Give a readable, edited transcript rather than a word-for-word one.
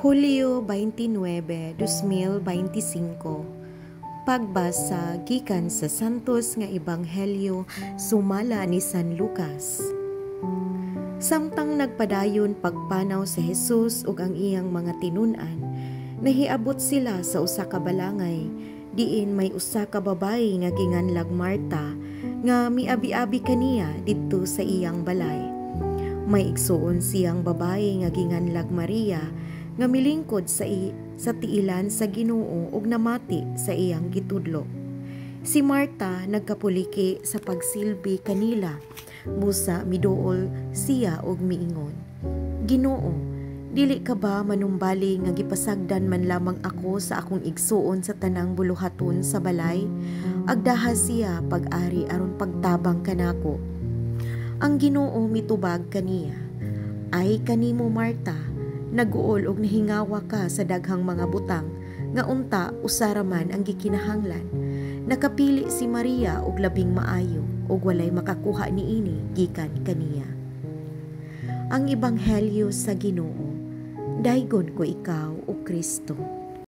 Hulyo 29, 2025. Pagbasa gikan sa Santos nga Ebanghelyo sumala ni San Lucas. Samtang nagpadayon pagpanaw sa Jesus ug ang iyang mga tinun-an, nahiabot sila sa usa ka balangay, diin may usa ka babayi nga ginganlag Marta nga miabi-abi kaniya didto sa iyang balay. May igsuon siyang babayi nga ginganlag Maria nga milingkod sa tiilan sa Ginoo ug namati sa iyang gitudlo. Si Marta nagkapuliki sa pagsilbi kanila, busa miduol siya og miingon, Ginoo, dili ka ba manumbali nga gipasagdan man lamang ako sa akong igsuon sa tanang buluhaton sa balay? Agdaha siya pag-ari aron pagtabang kanako. Ang Ginoo mitubag kaniya, ay kanimo Marta, naguol og nahingawa ka sa daghang mga butang, nga unta usara man ang gikinahanglan. Nakapili si Maria og labing maayo, ug walay makakuha niini gikan kaniya. Ang Ebanghelyo sa Ginoo. Daygon ko ikaw, o Kristo.